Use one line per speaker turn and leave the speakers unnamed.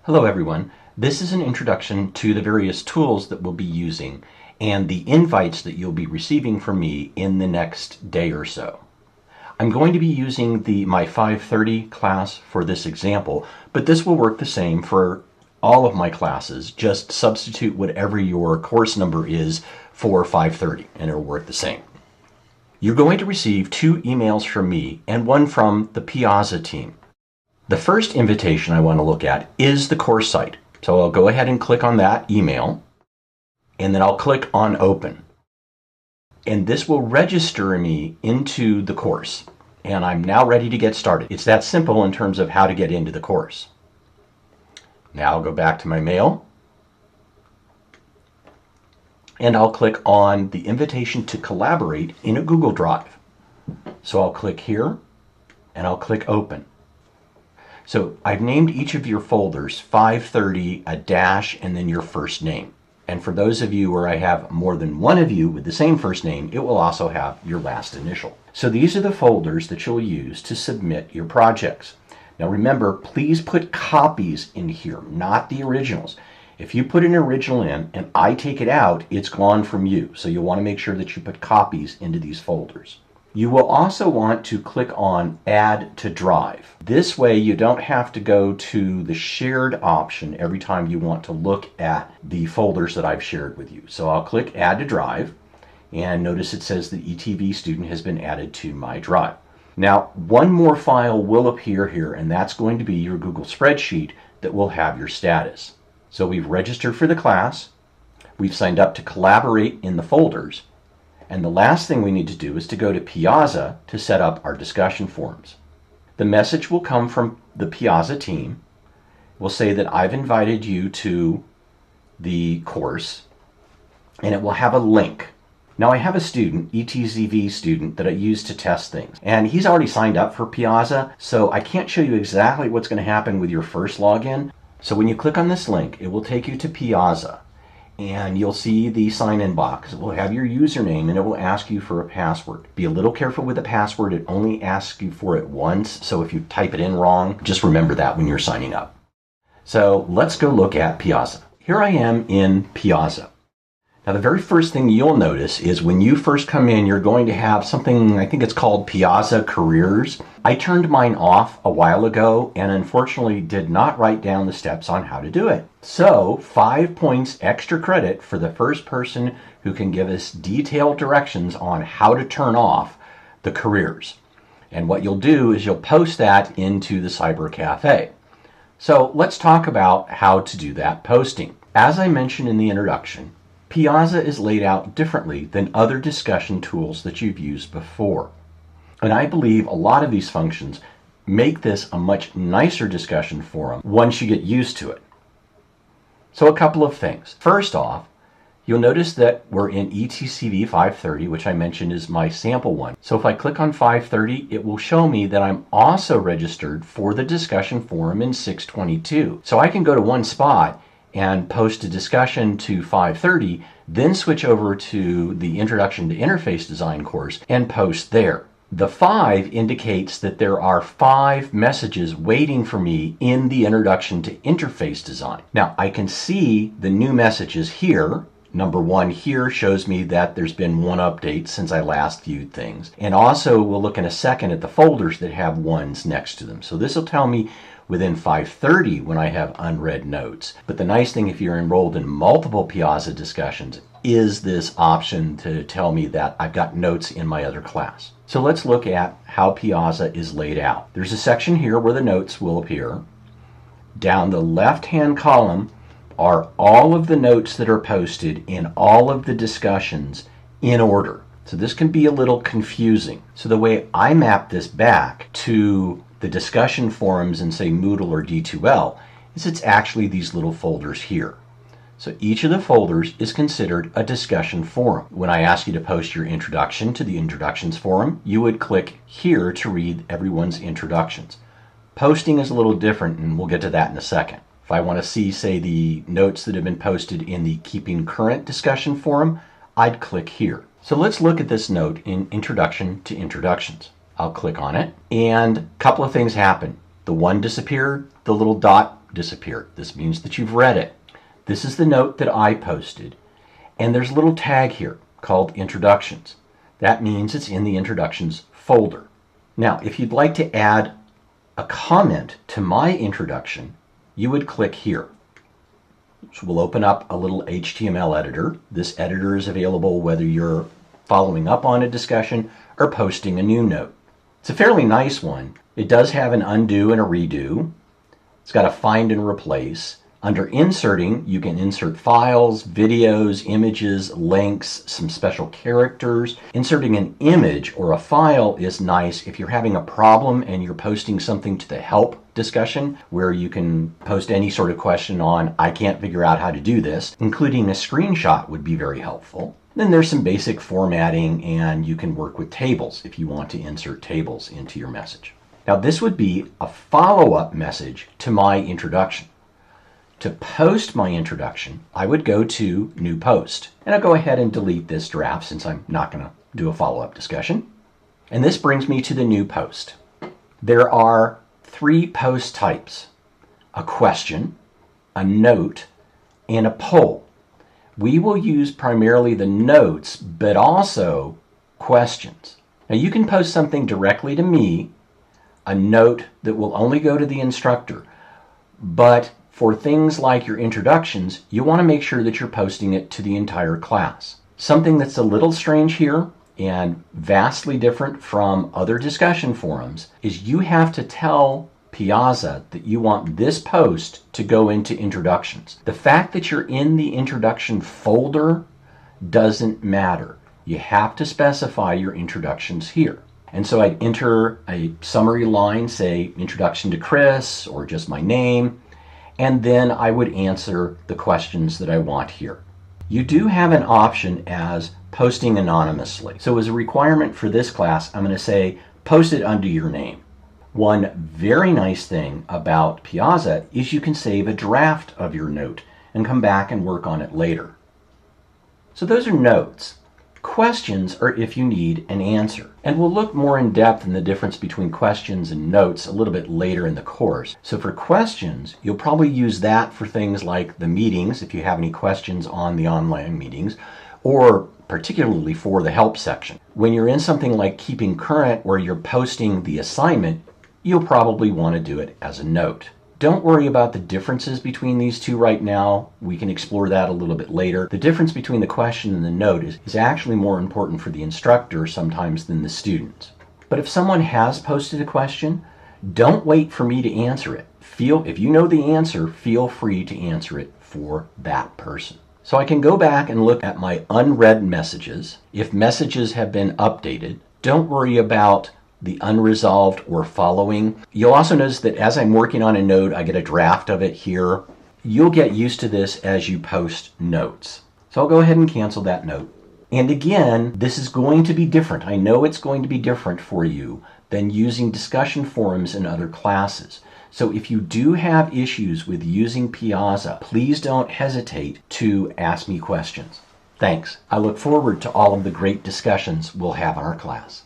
Hello everyone. This is an introduction to the various tools that we'll be using and the invites that you'll be receiving from me in the next day or so. I'm going to be using my 530 class for this example, but this will work the same for all of my classes. Just substitute whatever your course number is for 530 and it'll work the same. You're going to receive 2 emails from me and one from the Piazza team. The first invitation I want to look at is the course site. So I'll go ahead and click on that email, and then I'll click on Open. And this will register me into the course. And I'm now ready to get started. It's that simple in terms of how to get into the course. Now I'll go back to my mail, and I'll click on the invitation to collaborate in a Google Drive. So I'll click here, and I'll click Open. So I've named each of your folders 530, a dash, and then your first name. And for those of you where I have more than one of you with the same first name, it will also have your last initial. So these are the folders that you'll use to submit your projects. Now remember, please put copies in here, not the originals. If you put an original in and I take it out, it's gone from you. So you'll want to make sure that you put copies into these folders. You will also want to click on Add to Drive. This way you don't have to go to the shared option every time you want to look at the folders that I've shared with you. So I'll click Add to Drive, and notice it says the ETV student has been added to my drive. Now, one more file will appear here, and that's going to be your Google spreadsheet that will have your status. So we've registered for the class, we've signed up to collaborate in the folders, and the last thing we need to do is to go to Piazza to set up our discussion forums. The message will come from the Piazza team. We'll say that I've invited you to the course, and it will have a link. Now I have a student, ETZV student, that I use to test things, and he's already signed up for Piazza, so I can't show you exactly what's going to happen with your first login. So when you click on this link, it will take you to Piazza. And you'll see the sign-in box. It will have your username and it will ask you for a password. Be a little careful with the password. It only asks you for it once, so if you type it in wrong, just remember that when you're signing up. So let's go look at Piazza. Here I am in Piazza. Now the very first thing you'll notice is when you first come in, you're going to have something, I think it's called Piazza Careers. I turned mine off a while ago and unfortunately did not write down the steps on how to do it. So 5 points extra credit for the first person who can give us detailed directions on how to turn off the careers. And what you'll do is you'll post that into the Cyber Cafe. So let's talk about how to do that posting. As I mentioned in the introduction, Piazza is laid out differently than other discussion tools that you've used before. And I believe a lot of these functions make this a much nicer discussion forum once you get used to it. So a couple of things. First off, you'll notice that we're in ETCV 530, which I mentioned is my sample one. So if I click on 530, it will show me that I'm also registered for the discussion forum in 622. So I can go to one spot and post a discussion to 530, then switch over to the Introduction to Interface Design course and post there. The 5 indicates that there are 5 messages waiting for me in the Introduction to Interface Design. Now, I can see the new messages here. Number 1 here shows me that there's been one update since I last viewed things. And also, we'll look in a second at the folders that have 1s next to them. So this will tell me within 530 when I have unread notes. But the nice thing if you're enrolled in multiple Piazza discussions is this option to tell me that I've got notes in my other class. So let's look at how Piazza is laid out. There's a section here where the notes will appear. Down the left-hand column are all of the notes that are posted in all of the discussions in order. So this can be a little confusing. So the way I map this back to the discussion forums in, say, Moodle or D2L is it's actually these little folders here. So each of the folders is considered a discussion forum. When I ask you to post your introduction to the Introductions forum, you would click here to read everyone's introductions. Posting is a little different, and we'll get to that in a second. If I want to see, say, the notes that have been posted in the Keeping Current discussion forum, I'd click here. So let's look at this note in Introduction to Introductions. I'll click on it, and a couple of things happen. The 1 disappeared, the little dot disappeared. This means that you've read it. This is the note that I posted. And there's a little tag here called Introductions. That means it's in the Introductions folder. Now, if you'd like to add a comment to my introduction, you would click here. So we'll open up a little HTML editor. This editor is available whether you're following up on a discussion or posting a new note. It's a fairly nice one. It does have an undo and a redo. It's got a find and replace. Under inserting, you can insert files, videos, images, links, some special characters. Inserting an image or a file is nice if you're having a problem and you're posting something to the help discussion, where you can post any sort of question on, I can't figure out how to do this. Including a screenshot would be very helpful. Then there's some basic formatting, and you can work with tables if you want to insert tables into your message. Now, this would be a follow-up message to my introduction. To post my introduction, I would go to New Post. And I'll go ahead and delete this draft since I'm not going to do a follow-up discussion. And this brings me to the new post. There are 3 post types: a question, a note, and a poll. We will use primarily the notes, but also questions. Now, you can post something directly to me, a note that will only go to the instructor, but for things like your introductions, you want to make sure that you're posting it to the entire class. Something that's a little strange here and vastly different from other discussion forums is you have to tell Piazza that you want this post to go into introductions. The fact that you're in the introduction folder doesn't matter. You have to specify your introductions here. And so I'd enter a summary line, say introduction to Chris or just my name, and then I would answer the questions that I want here. You do have an option as posting anonymously. So as a requirement for this class, I'm going to say post it under your name. One very nice thing about Piazza is you can save a draft of your note and come back and work on it later. So those are notes. Questions are if you need an answer. And we'll look more in depth in the difference between questions and notes a little bit later in the course. So for questions, you'll probably use that for things like the meetings, if you have any questions on the online meetings, or particularly for the help section. When you're in something like keeping current where you're posting the assignment, you'll probably want to do it as a note. Don't worry about the differences between these two right now. We can explore that a little bit later. The difference between the question and the note is actually more important for the instructor sometimes than the student. But if someone has posted a question, don't wait for me to answer it. If you know the answer, feel free to answer it for that person. So I can go back and look at my unread messages. If messages have been updated, don't worry about the unresolved or following. You'll also notice that as I'm working on a note, I get a draft of it here. You'll get used to this as you post notes. So I'll go ahead and cancel that note. And again, this is going to be different. I know it's going to be different for you than using discussion forums in other classes. So if you do have issues with using Piazza, please don't hesitate to ask me questions. Thanks. I look forward to all of the great discussions we'll have in our class.